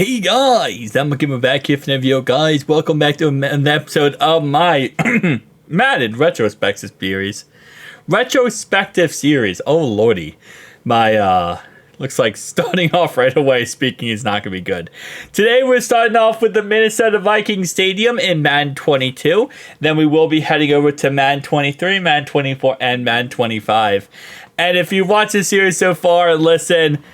Hey guys, I'm coming back here for the video, guys. Welcome back to an episode of my Madden retrospective series. Oh lordy, my looks like starting off right away. Speaking is not gonna be good. Today we're starting off with the Minnesota Vikings Stadium in Madden 22. Then we will be heading over to Madden 23, Madden 24, and Madden 25. And if you've watched this series so far, listen.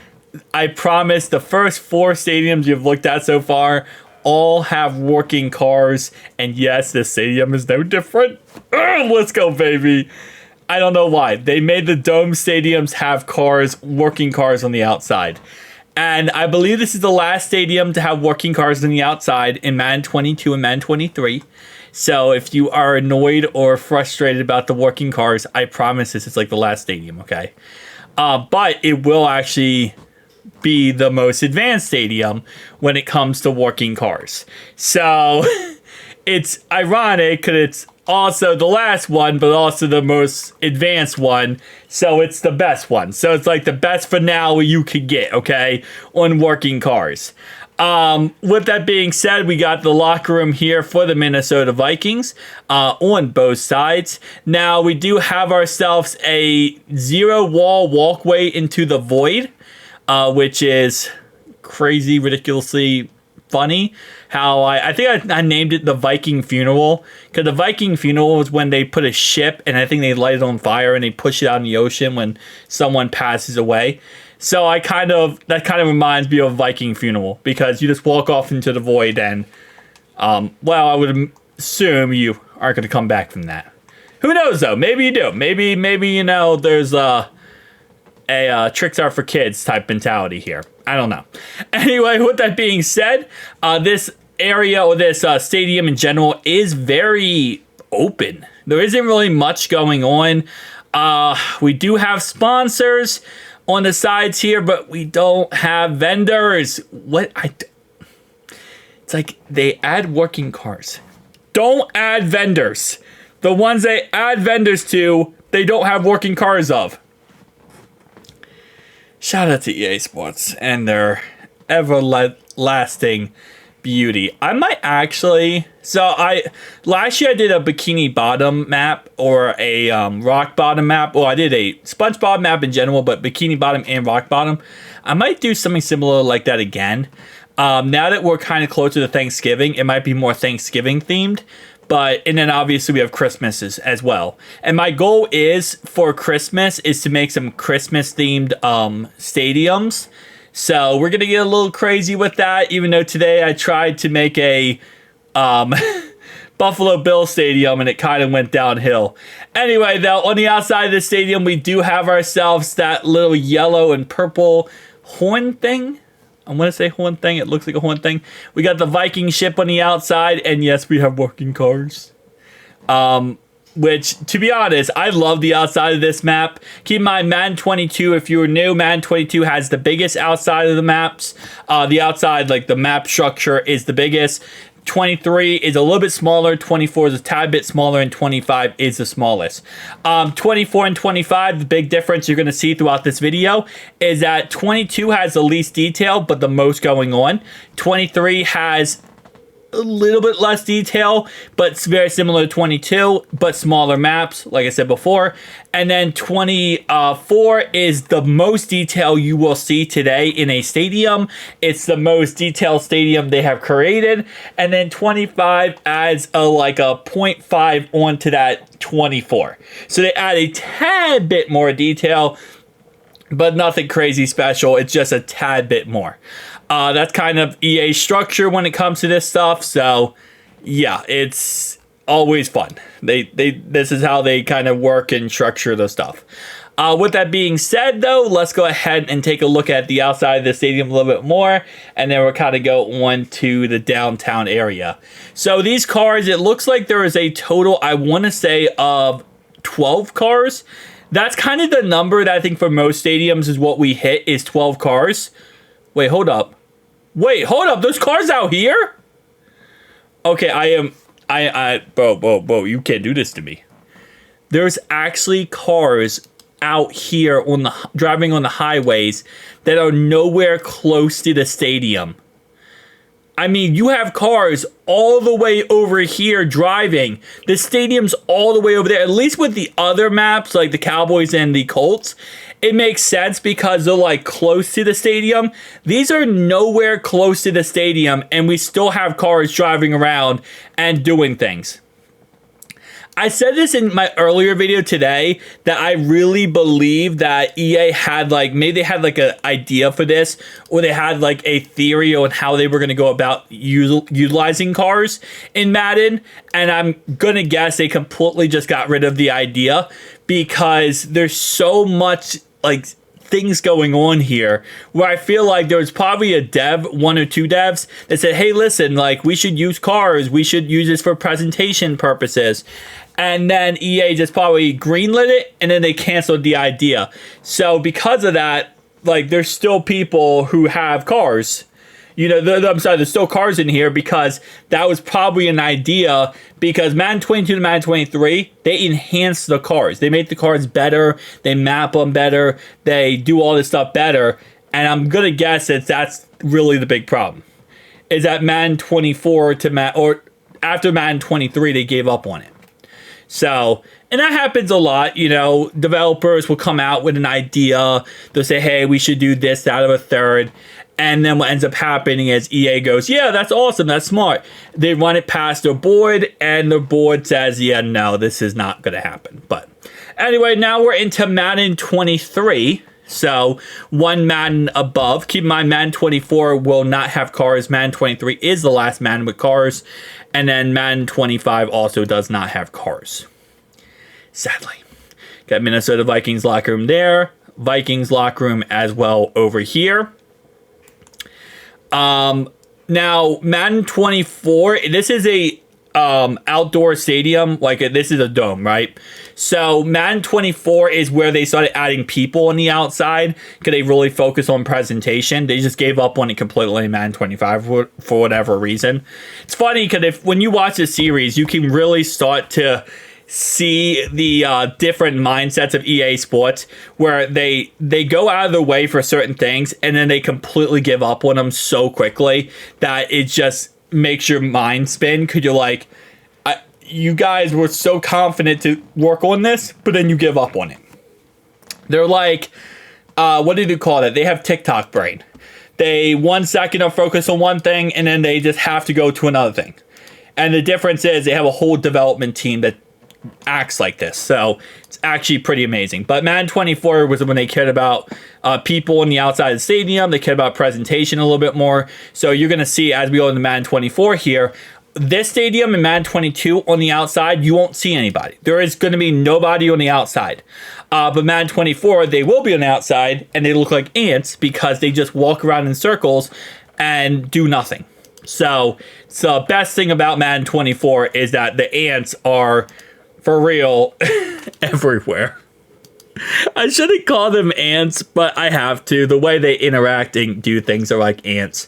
I promise the first 4 stadiums you've looked at so far all have working cars. And yes, this stadium is no different. Let's go, baby. I don't know why. They made the dome stadiums have cars, working cars on the outside. And I believe this is the last stadium to have working cars on the outside in Madden 22 and Madden 23. So if you are annoyed or frustrated about the working cars, I promise this is like the last stadium, okay? But it will actually be the most advanced stadium when it comes to working cars. So it's ironic because it's also the last one, but also the most advanced one. So it's the best one. So it's like the best finale you could get, okay, on working cars. With that being said, we got the locker room here for the Minnesota Vikings on both sides. Now, we do have ourselves a zero-wall walkway into the void. Which is crazy, ridiculously funny. How I think I named it the Viking Funeral. Because the Viking Funeral was when they put a ship and I think they light it on fire and they push it out in the ocean when someone passes away. So that kind of reminds me of Viking Funeral. Because you just walk off into the void and, well, I would assume you aren't going to come back from that. Who knows, though? Maybe you do. Maybe you know, there's a tricks are for kids type mentality here. I don't know. Anyway, with that being said, this area or this stadium in general is very open. There isn't really much going on. We do have sponsors on the sides here, but we don't have vendors. It's like they add working cars. Don't add vendors. The ones they add vendors to, they don't have working cars of. Shout out to EA Sports and their everlasting beauty. I might actually... last year I did a Bikini Bottom map or a Rock Bottom map. Well, I did a SpongeBob map in general, but Bikini Bottom and Rock Bottom. I might do something similar like that again. Now that we're kind of closer to Thanksgiving, it might be more Thanksgiving themed. And then obviously we have Christmases as well. And my goal is for Christmas is to make some Christmas themed stadiums. So we're going to get a little crazy with that. Even though today I tried to make a Buffalo Bills stadium and it kind of went downhill. Anyway, though, on the outside of the stadium, we do have ourselves that little yellow and purple horn thing. I'm going to say horn thing. It looks like a horn thing. We got the Viking ship on the outside. And yes, we have working cars. Which, to be honest, I love the outside of this map. Keep in mind, Madden 22, if you were new, Madden 22 has the biggest outside of the maps. The outside, like the map structure, is the biggest. 23 is a little bit smaller, 24 is a tad bit smaller, and 25 is the smallest. 24 and 25, the big difference you're going to see throughout this video is that 22 has the least detail, but the most going on. 23 has a little bit less detail, but it's very similar to 22, but smaller maps, like I said before. And then 24 is the most detail you will see today in a stadium. It's the most detailed stadium they have created. And then 25 adds a 0.5 onto that 24. So they add a tad bit more detail, but nothing crazy special. It's just a tad bit more. That's kind of EA's structure when it comes to this stuff. So, yeah, it's always fun. This is how they kind of work and structure the stuff. With that being said, though, let's go ahead and take a look at the outside of the stadium a little bit more. And then we'll kind of go on to the downtown area. So these cars, it looks like there is a total, I want to say, of 12 cars. That's kind of the number that I think for most stadiums is what we hit is 12 cars. Wait, hold up. There's cars out here? Okay, bro, you can't do this to me. There's actually cars out here driving on the highways that are nowhere close to the stadium. I mean, you have cars all the way over here driving. The stadium's all the way over there. At least with the other maps, like the Cowboys and the Colts, it makes sense because they're like close to the stadium. These are nowhere close to the stadium, and we still have cars driving around and doing things. I said this in my earlier video today that I really believe that EA had like, maybe they had like an idea for this, or they had like a theory on how they were going to go about utilizing cars in Madden. And I'm going to guess they completely just got rid of the idea because there's so much like things going on here where I feel like there was probably a dev, one or two devs that said, hey, listen, like we should use cars. We should use this for presentation purposes. And then EA just probably greenlit it, and then they canceled the idea. So because of that, like there's still people who have cars. You know, I'm sorry, there's still cars in here because that was probably an idea because Madden 22 to Madden 23, they enhanced the cars. They make the cars better. They map them better. They do all this stuff better. And I'm going to guess that that's really the big problem. Is that Madden 24 to or after Madden 23, they gave up on it. So, and that happens a lot, you know, developers will come out with an idea. They'll say, hey, we should do this, that, or a third. And then what ends up happening is EA goes, yeah, that's awesome. That's smart. They run it past their board and the board says, yeah, no, this is not going to happen. But anyway, now we're into Madden 23. So one Madden above. Keep in mind, Madden 24 will not have cars. Madden 23 is the last Madden with cars. And then Madden 25 also does not have cars. Sadly. Got Minnesota Vikings locker room there. Vikings locker room as well over here. Now, Madden 24, this is a outdoor stadium, like this is a dome, right? So Madden 24 is where they started adding people on the outside because they really focus on presentation. They just gave up on it completely in Madden 25 for whatever reason. It's funny because when you watch the series, you can really start to see the different mindsets of EA Sports where they go out of their way for certain things and then they completely give up on them so quickly that it just makes your mind spin because you're like, you guys were so confident to work on this, but then you give up on it. They're like, what do you call it? They have TikTok brain. They 1 second are focused on one thing and then they just have to go to another thing. And the difference is they have a whole development team that acts like this. So it's actually pretty amazing. But Madden 24 was when they cared about people on the outside of the stadium. They cared about presentation a little bit more. So you're going to see as we go into Madden 24 here, this stadium in Madden 22 on the outside, you won't see anybody. There is going to be nobody on the outside. But Madden 24, they will be on the outside and they look like ants because they just walk around in circles and do nothing. So the best thing about Madden 24 is that the ants are for real everywhere. I shouldn't call them ants, but I have to. The way they interact and do things are like ants.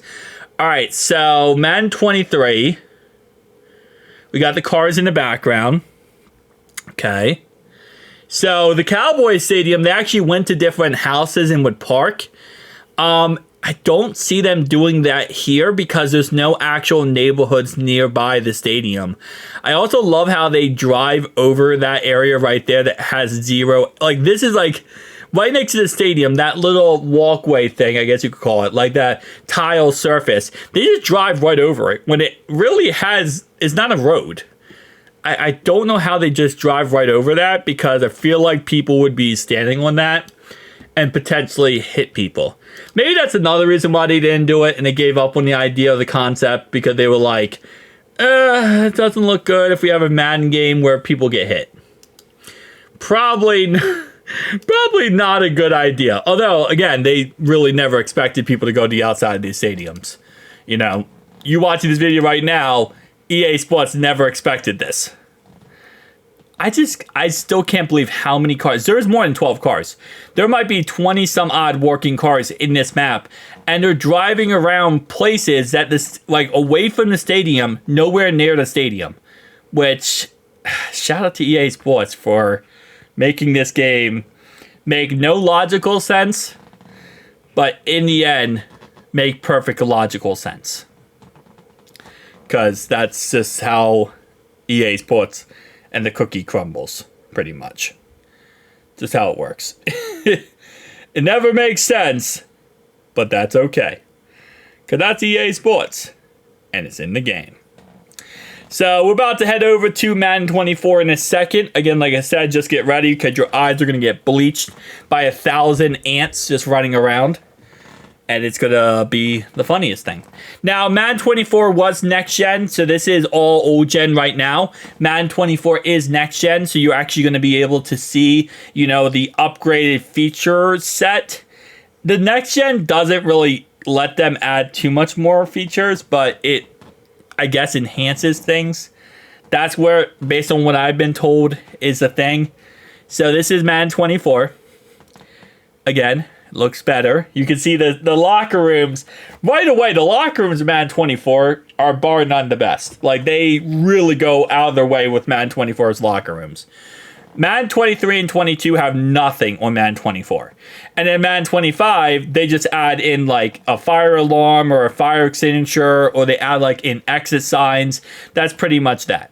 All right, so Madden 23. We got the cars in the background. Okay. So the Cowboys Stadium, they actually went to different houses and would park. I don't see them doing that here because there's no actual neighborhoods nearby the stadium. I also love how they drive over that area right there that has zero. Like this is like right next to the stadium, that little walkway thing, I guess you could call it, like that tile surface. They just drive right over it when it really is not a road. I don't know how they just drive right over that because I feel like people would be standing on that and potentially hit people. Maybe that's another reason why they didn't do it and they gave up on the idea of the concept because they were like, it doesn't look good if we have a Madden game where people get hit. Probably not a good idea. Although, again, they really never expected people to go to the outside of these stadiums. You know, you watching this video right now, EA Sports never expected this. I still can't believe how many cars. There's more than 12 cars. There might be 20 some odd working cars in this map. And they're driving around places that like away from the stadium, nowhere near the stadium. Which, shout out to EA Sports for making this game make no logical sense, but in the end, make perfect logical sense. because that's just how EA Sports and the cookie crumbles, pretty much. Just how it works. It never makes sense, but that's okay. Because that's EA Sports, and it's in the game. So we're about to head over to Madden 24 in a second. Again, like I said, just get ready because your eyes are going to get bleached by 1,000 ants just running around. And it's going to be the funniest thing. Now, Madden 24 was next gen, so this is all old gen right now. Madden 24 is next gen, so you're actually going to be able to see, you know, the upgraded feature set. The next gen doesn't really let them add too much more features, but it, I guess, enhances things. That's where, based on what I've been told, is the thing. So this is Madden 24. Again, looks better. You can see the locker rooms. Right away, the locker rooms of Madden 24 are bar none the best. Like, they really go out of their way with Madden 24's locker rooms. Madden 23 and 22 have nothing on Madden 24. And then Madden 25, they just add in like a fire alarm or a fire extinguisher, or they add like in exit signs. That's pretty much that.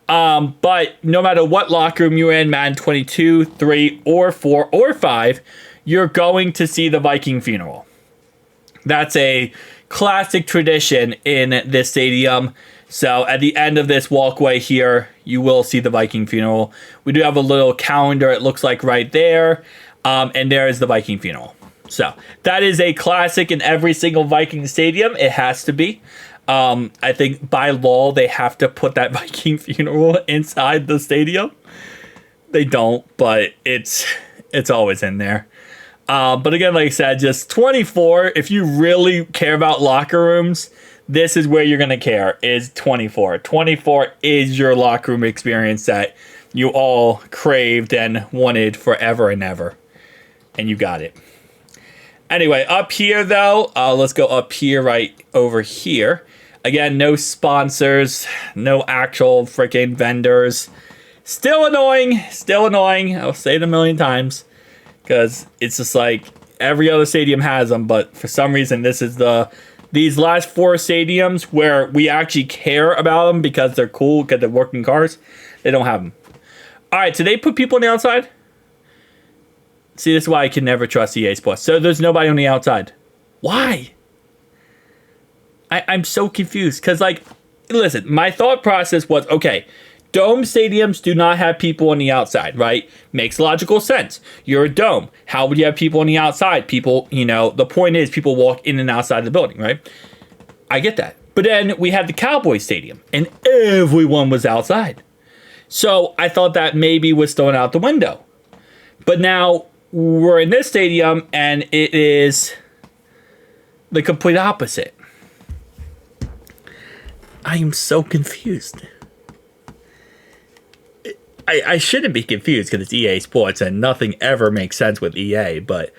But no matter what locker room you're in, Madden 22, 3, or 4, or 5, you're going to see the Viking funeral. That's a classic tradition in this stadium. So at the end of this walkway here, you will see the Viking funeral. We do have a little calendar, it looks like, right there. And there is the Viking funeral. So that is a classic in every single Viking stadium. It has to be. I think by law, they have to put that Viking funeral inside the stadium. They don't, but it's always in there. But again, like I said, just 24, if you really care about locker rooms, this is where you're going to care, is 24. 24 is your locker room experience that you all craved and wanted forever and ever. And you got it. Anyway, up here, though, let's go up here, right over here. Again, no sponsors, no actual freaking vendors. Still annoying. I'll say it a million times. Because it's just like every other stadium has them, but for some reason this is these last 4 stadiums where we actually care about them because they're cool, because they're working cars, they don't have them. All right, so they put people on the outside. See, this is why I can never trust EA Sports. So there's nobody on the outside. Why? I'm so confused because, like, listen, my thought process was, okay, dome stadiums do not have people on the outside, right? Makes logical sense. You're a dome. How would you have people on the outside? People, you know, the point is people walk in and outside the building, right? I get that. But then we had the Cowboys Stadium, and everyone was outside. So I thought that maybe was thrown out the window. But now we're in this stadium, and it is the complete opposite. I am so confused. I shouldn't be confused because it's EA Sports and nothing ever makes sense with EA, but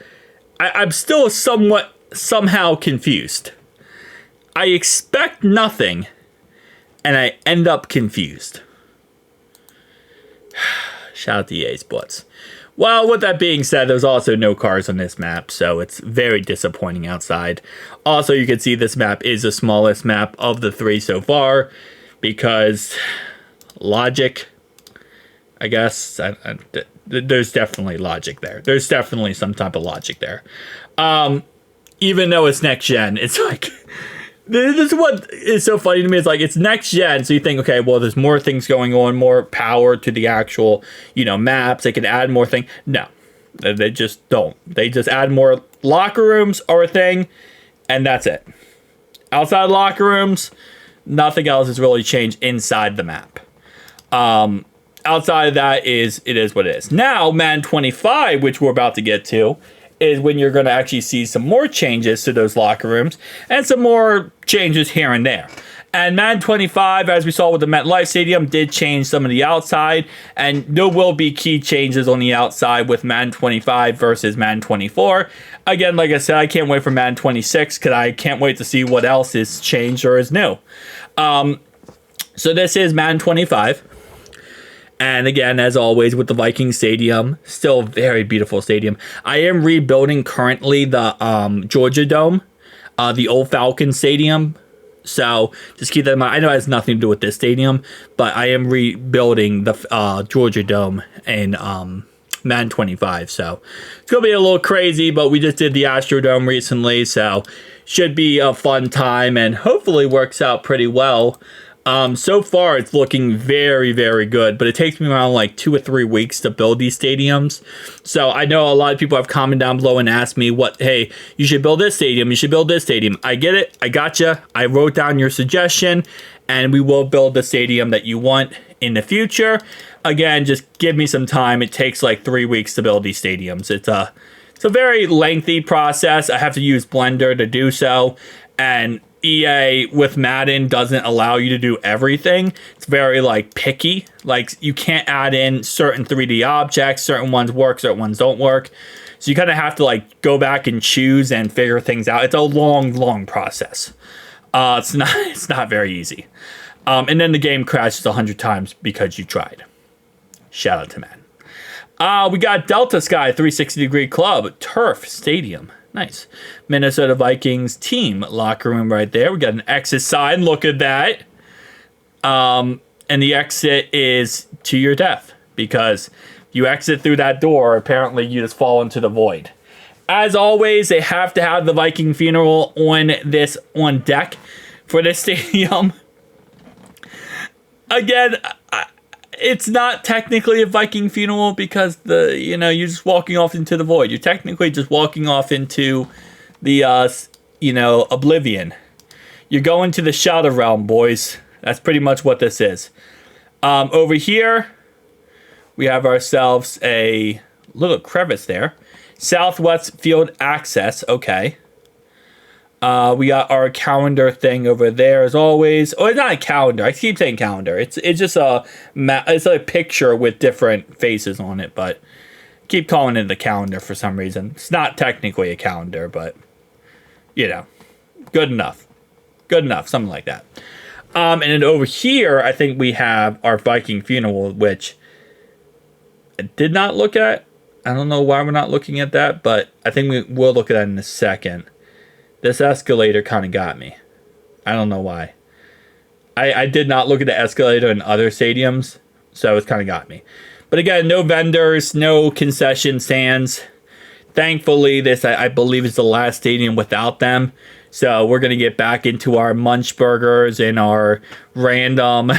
I'm still somehow confused. I expect nothing, and I end up confused. Shout out to EA Sports. Well, with that being said, there's also no cars on this map, so it's very disappointing outside. Also, you can see this map is the smallest map of the 3 so far, because logic, I guess, there's definitely logic there. There's definitely some type of logic there. Even though it's next gen, it's like, this is what is so funny to me. It's like, it's next gen, so you think, okay, well, there's more things going on, more power to the actual, you know, maps. They can add more things. No, they just don't. They just add more locker rooms are a thing, and that's it. Outside locker rooms, nothing else has really changed inside the map. Outside of that, it is what it is. Now, Madden 25, which we're about to get to, is when you're going to actually see some more changes to those locker rooms and some more changes here and there. And Madden 25, as we saw with the MetLife Stadium, did change some of the outside, and there will be key changes on the outside with Madden 25 versus Madden 24. Again, like I said, I can't wait for Madden 26 because I can't wait to see what else is changed or is new. So this is Madden 25. And again, as always, with the Vikings Stadium, still a very beautiful stadium. I am rebuilding currently the Georgia Dome, the old Falcon Stadium. So just keep that in mind. I know it has nothing to do with this stadium, but I am rebuilding the Georgia Dome in Madden 25. So it's going to be a little crazy, but we just did the Astrodome recently, so should be a fun time and hopefully works out pretty well. So far, it's looking very, very good, but it takes me around like 2 or 3 weeks to build these stadiums. So I know a lot of people have commented down below and asked me, hey, you should build this stadium, you should build this stadium. I get it, I gotcha. I wrote down your suggestion, and we will build the stadium that you want in the future. Again, just give me some time. It takes like 3 weeks to build these stadiums. It's a very lengthy process. I have to use Blender to do so, and EA with Madden doesn't allow you to do everything. It's very like picky. Like you can't add in certain 3D objects. Certain ones work, certain ones don't work. So you kind of have to like go back and choose and figure things out. It's a long process. It's not very easy. And then the game crashes 100 times because you tried. Shout out to Madden. We got Delta Sky 360-degree Club Turf Stadium. Nice. Minnesota Vikings team locker room right there. We got an exit sign. Look at that. And the exit is to your death, because you exit through that door, apparently you just fall into the void. As always, they have to have the Viking funeral on deck for this stadium. Again, it's not technically a Viking funeral because you're just walking off into the void. You're technically just walking off into the oblivion. You're going to the shadow realm, boys. That's pretty much what this is. Over here, we have ourselves a little crevice there. Southwest field access. Okay. We got our calendar thing over there as always. Oh, it's not a calendar. I keep saying calendar. It's just it's a picture with different faces on it, but keep calling it the calendar for some reason. It's not technically a calendar, but good enough. Good enough, something like that. And then over here, I think we have our Viking funeral, which I did not look at. I don't know why we're not looking at that, but I think we will look at that in a second. This escalator kind of got me. I don't know why. I did not look at the escalator in other stadiums, so it's kind of got me. But again, no vendors, no concession stands. Thankfully, this, I believe, is the last stadium without them. So we're going to get back into our munch burgers and our random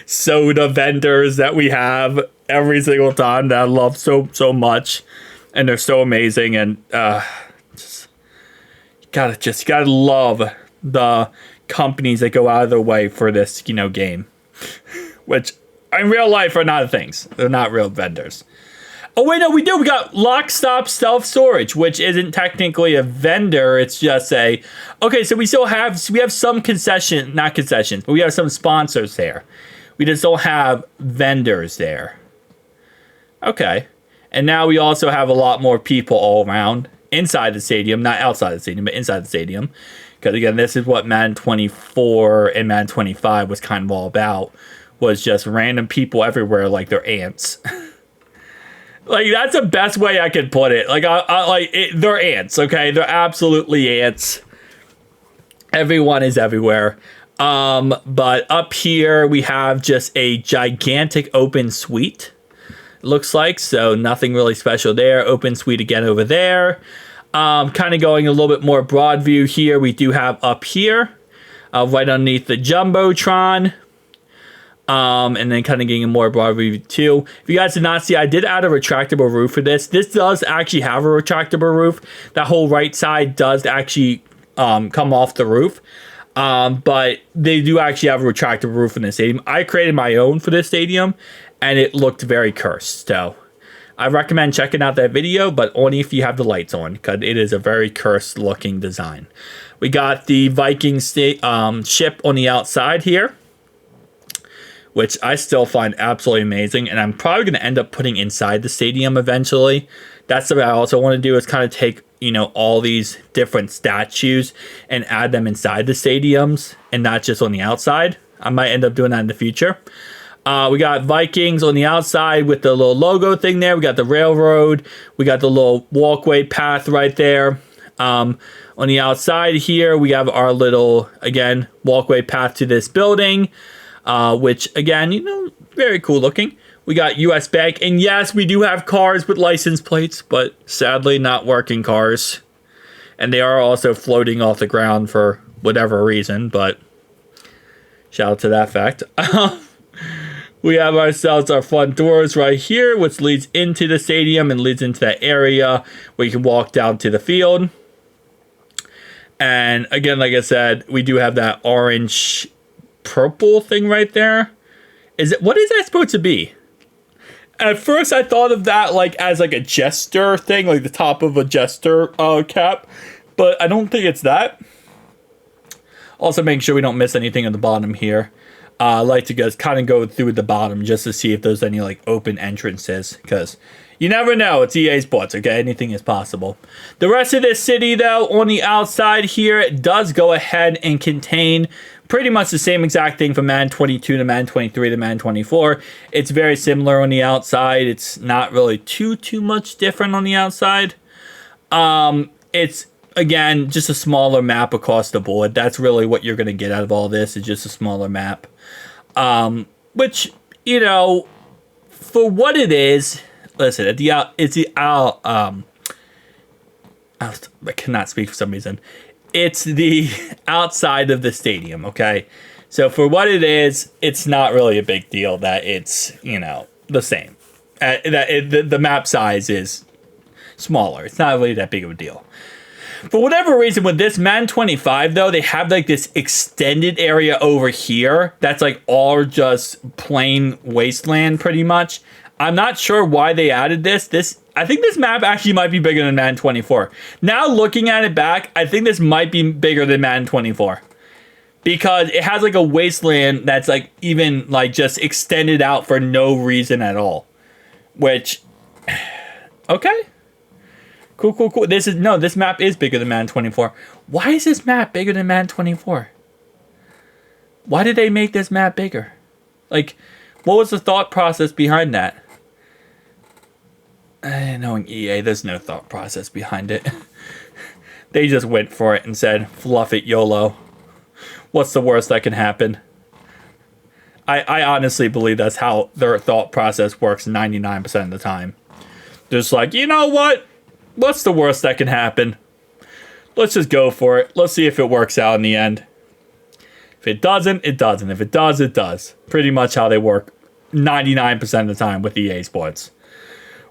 soda vendors that we have every single time that I love so much. And they're so amazing. And gotta love the companies that go out of their way for this, game, which in real life are not things. They're not real vendors. Oh wait, no, we do. We got Lock Stop Self Storage, which isn't technically a vendor. It's just okay. So we have some not concessions, but we have some sponsors there. We just don't have vendors there. Okay, and now we also have a lot more people all around. Inside the stadium, not outside the stadium, but inside the stadium. Because again, this is what Madden 24 and Madden 25 was kind of all about. Was just random people everywhere like they're ants. Like, that's the best way I could put it. Like, they're ants, okay? They're absolutely ants. Everyone is everywhere. But up here, we have just a gigantic open suite. Looks like, so nothing really special there. Open suite again over there. Kind of going a little bit more broad view here. We do have up here, right underneath the Jumbotron. And then kind of getting a more broad view too. If you guys did not see, I did add a retractable roof for this. This does actually have a retractable roof. That whole right side does actually come off the roof. But they do actually have a retractable roof in this stadium. I created my own for this stadium, and it looked very cursed. So I recommend checking out that video, but only if you have the lights on, because it is a very cursed looking design. We got the Vikings ship on the outside here, which I still find absolutely amazing, and I'm probably going to end up putting inside the stadium eventually. That's what I also want to do, is kind of take, all these different statues and add them inside the stadiums and not just on the outside. I might end up doing that in the future. We got Vikings on the outside with the little logo thing there. We got the railroad. We got the little walkway path right there. On the outside here, we have our little, again, walkway path to this building, which, again, you know, very cool looking. We got US Bank, and yes, we do have cars with license plates, but sadly not working cars. And they are also floating off the ground for whatever reason, but shout out to that fact. We have ourselves our front doors right here, which leads into the stadium and leads into that area where you can walk down to the field. And again, like I said, we do have that orange purple thing right there. What is that supposed to be? At first, I thought of that like as like a jester thing, like the top of a jester cap, but I don't think it's that. Also, making sure we don't miss anything at the bottom here. I like to just kind of go through the bottom just to see if there's any like open entrances, because you never know. It's EA Sports, okay? Anything is possible. The rest of this city, though, on the outside here, it does go ahead and contain pretty much the same exact thing from Madden 22 to Madden 23 to Madden 24. It's very similar on the outside. It's not really too much different on the outside. It's, again, just a smaller map across the board. That's really what you're going to get out of all this, is just a smaller map. Which, you know, for what it is, listen, I cannot speak for some reason. It's the outside of the stadium, okay? So for what it is, it's not really a big deal that it's, you know, the same. The map size is smaller. It's not really that big of a deal. For whatever reason, with this Madden 25, though, they have like this extended area over here that's like all just plain wasteland, pretty much. I'm not sure why they added this. I think this map actually might be bigger than Madden 24. Now looking at it back, I think this might be bigger than Madden 24. Because it has like a wasteland that's like even like just extended out for no reason at all. Which, okay. Cool. This map is bigger than Madden 24. Why is this map bigger than Madden 24? Why did they make this map bigger? Like, what was the thought process behind that? Knowing EA, there's no thought process behind it. They just went for it and said, fluff it, YOLO. What's the worst that can happen? I honestly believe that's how their thought process works 99% of the time. Just like, you know what? What's the worst that can happen? Let's just go for it. Let's see if it works out in the end. If it doesn't, it doesn't. If it does, it does. Pretty much how they work 99% of the time with EA Sports.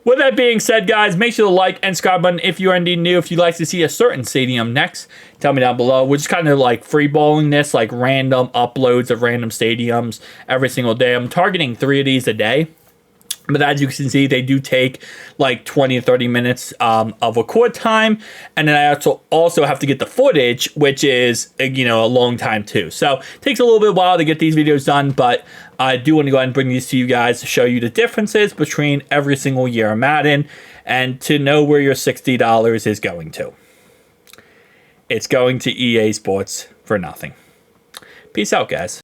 With that being said, guys, make sure to like and subscribe button if you are indeed new. If you'd like to see a certain stadium next, tell me down below. We're just kind of like freeballing this, like random uploads of random stadiums every single day. I'm targeting 3 of these a day. But as you can see, they do take like 20 to 30 minutes of record time. And then I also have to get the footage, which is, you know, a long time too. So it takes a little bit while to get these videos done. But I do want to go ahead and bring these to you guys to show you the differences between every single year of Madden and to know where your $60 is going to. It's going to EA Sports for nothing. Peace out, guys.